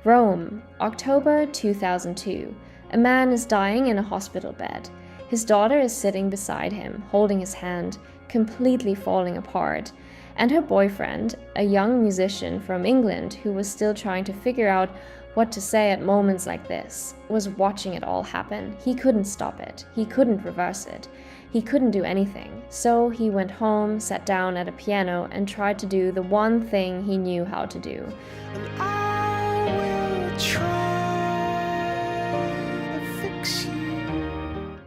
Rome, October 2002. A man is dying in a hospital bed. His daughter is sitting beside him, holding his hand, completely falling apart. And her boyfriend, a young musician from England who was still trying to figure out what to say at moments like this, was watching it all happen. He couldn't stop it. He couldn't reverse it. He couldn't do anything. So he went home, sat down at a piano, and tried to do the one thing he knew how to do. And I will try to fix you.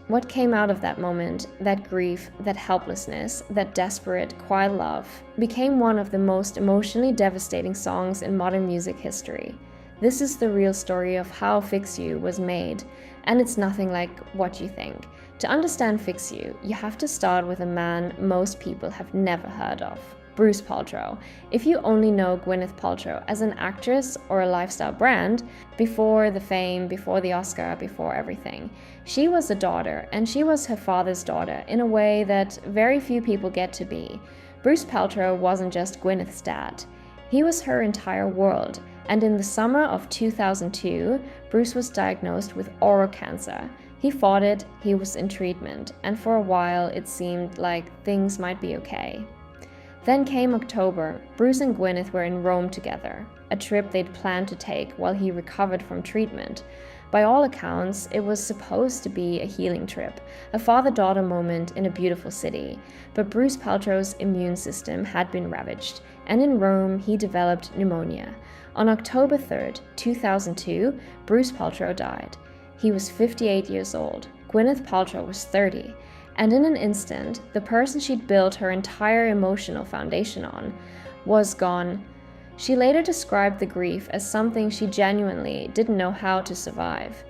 What came out of that moment, that grief, that helplessness, that desperate, quiet love, became one of the most emotionally devastating songs in modern music history. This is the real story of how Fix You was made, and it's nothing like what you think. To understand Fix You, you have to start with a man most people have never heard of, Bruce Paltrow. If you only know Gwyneth Paltrow as an actress or a lifestyle brand, before the fame, before the Oscar, before everything, she was a daughter, and she was her father's daughter in a way that very few people get to be. Bruce Paltrow wasn't just Gwyneth's dad. He was her entire world. And in the summer of 2002, Bruce was diagnosed with oral cancer. He fought it, he was in treatment, and for a while it seemed like things might be okay. Then came October. Bruce and Gwyneth were in Rome together, a trip they'd planned to take while he recovered from treatment. By all accounts, it was supposed to be a healing trip, a father-daughter moment in a beautiful city. But Bruce Paltrow's immune system had been ravaged, and in Rome he developed pneumonia. On October 3rd, 2002, Bruce Paltrow died. He was 58 years old. Gwyneth Paltrow was 30. And in an instant, the person she'd built her entire emotional foundation on was gone. She later described the grief as something she genuinely didn't know how to survive.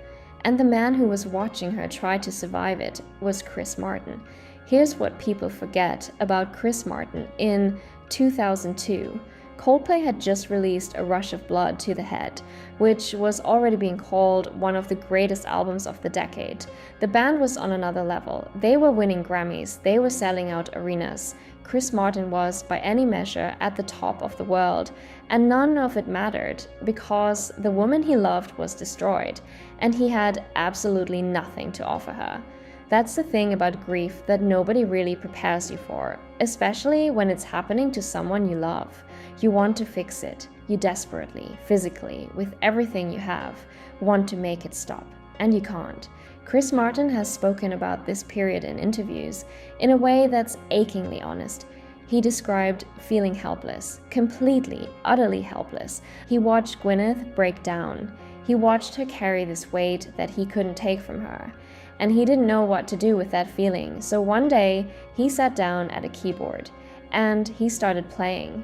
And the man who was watching her try to survive it was Chris Martin. Here's what people forget about Chris Martin in 2002. Coldplay had just released A Rush of Blood to the Head, which was already being called one of the greatest albums of the decade. The band was on another level. They were winning Grammys, they were selling out arenas. Chris Martin was, by any measure, at the top of the world, and none of it mattered because the woman he loved was destroyed, and he had absolutely nothing to offer her. That's the thing about grief that nobody really prepares you for, especially when it's happening to someone you love. You want to fix it. You desperately, physically, with everything you have, want to make it stop. And you can't. Chris Martin has spoken about this period in interviews in a way that's achingly honest. He described feeling helpless, completely, utterly helpless. He watched Gwyneth break down. He watched her carry this weight that he couldn't take from her. And he didn't know what to do with that feeling. So one day, he sat down at a keyboard and he started playing.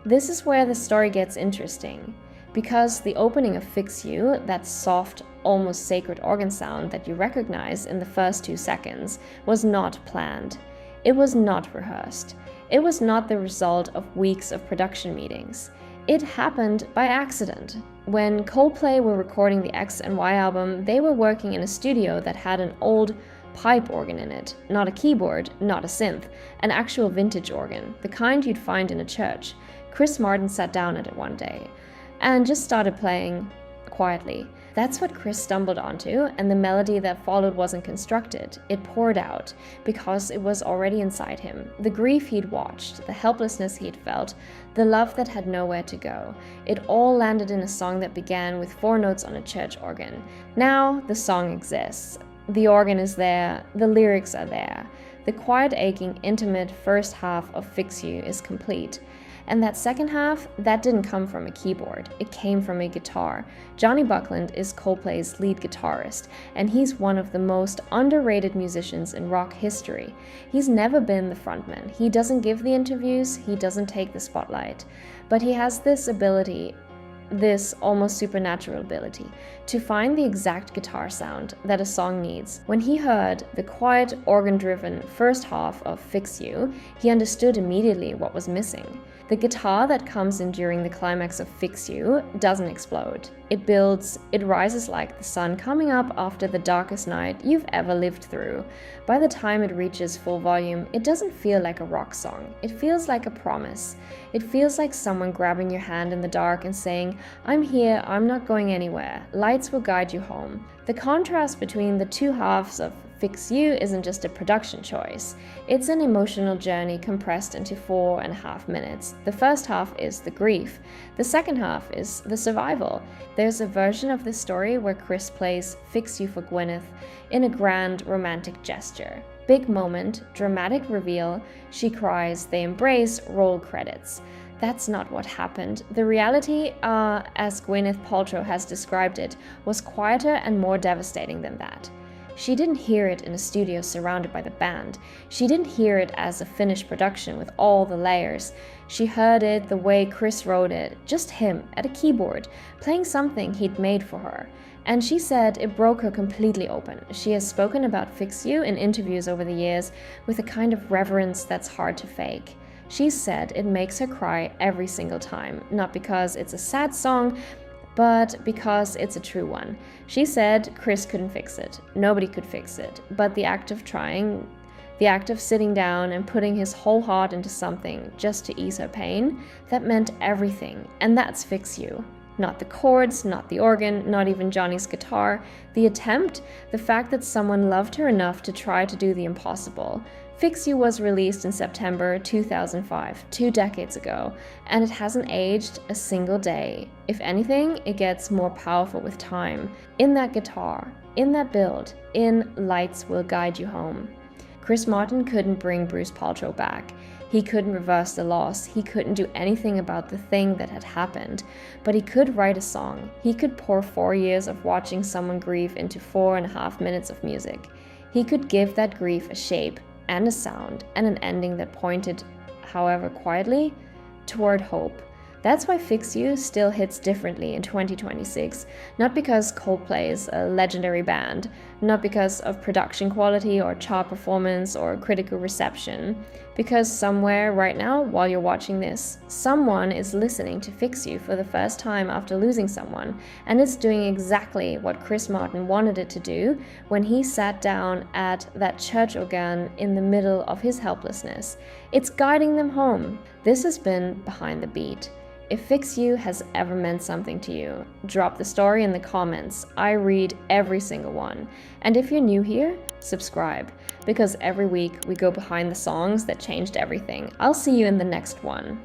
This is where the story gets interesting, because the opening of Fix You, that soft, almost sacred organ sound that you recognize in the first 2 seconds, was not planned. It was not rehearsed. It was not the result of weeks of production meetings. It happened by accident. When Coldplay were recording the X and Y album, they were working in a studio that had an old pipe organ in it, not a keyboard, not a synth, an actual vintage organ, the kind you'd find in a church. Chris Martin sat down at it one day and just started playing quietly. That's what Chris stumbled onto, and the melody that followed wasn't constructed. It poured out because it was already inside him. The grief he'd watched, the helplessness he'd felt, the love that had nowhere to go. It all landed in a song that began with 4 notes on a church organ. Now the song exists. The organ is there, the lyrics are there. The quiet, aching, intimate first half of Fix You is complete. And that second half, that didn't come from a keyboard. It came from a guitar. Johnny Buckland is Coldplay's lead guitarist, and he's one of the most underrated musicians in rock history. He's never been the frontman. He doesn't give the interviews, he doesn't take the spotlight. But he has this ability, this almost supernatural ability, to find the exact guitar sound that a song needs. When he heard the quiet, organ-driven first half of Fix You, he understood immediately what was missing. The guitar that comes in during the climax of Fix You doesn't explode. It builds, it rises like the sun coming up after the darkest night you've ever lived through. By the time it reaches full volume, it doesn't feel like a rock song. It feels like a promise. It feels like someone grabbing your hand in the dark and saying, I'm here, I'm not going anywhere. Lights will guide you home. The contrast between the two halves of Fix You isn't just a production choice. It's an emotional journey compressed into 4.5 minutes. The first half is the grief. The second half is the survival. There's a version of the story where Chris plays Fix You for Gwyneth in a grand romantic gesture. Big moment, dramatic reveal, she cries, they embrace, roll credits. That's not what happened. The reality, as Gwyneth Paltrow has described it, was quieter and more devastating than that. She didn't hear it in a studio surrounded by the band. She didn't hear it as a finished production with all the layers. She heard it the way Chris wrote it, just him at a keyboard, playing something he'd made for her. And she said it broke her completely open. She has spoken about Fix You in interviews over the years with a kind of reverence that's hard to fake. She said it makes her cry every single time, not because it's a sad song, but because it's a true one. She said Chris couldn't fix it. Nobody could fix it. But the act of trying, the act of sitting down and putting his whole heart into something just to ease her pain, that meant everything. And that's Fix You. Not the chords, not the organ, not even Johnny's guitar. The attempt, the fact that someone loved her enough to try to do the impossible. Fix You was released in September 2005, 2 decades ago, and it hasn't aged a single day. If anything, it gets more powerful with time. In that guitar, in that build, in Lights Will Guide You Home. Chris Martin couldn't bring Bruce Paltrow back. He couldn't reverse the loss. He couldn't do anything about the thing that had happened. But he could write a song. He could pour 4 years of watching someone grieve into 4.5 minutes of music. He could give that grief a shape and a sound and an ending that pointed, however quietly, toward hope. That's why Fix You still hits differently in 2026, not because Coldplay is a legendary band, not because of production quality or chart performance or critical reception, because somewhere right now, while you're watching this, someone is listening to Fix You for the first time after losing someone, and it's doing exactly what Chris Martin wanted it to do when he sat down at that church organ in the middle of his helplessness. It's guiding them home. This has been Behind the Beat. If Fix You has ever meant something to you, drop the story in the comments. I read every single one. And if you're new here, subscribe, because every week we go behind the songs that changed everything. I'll see you in the next one.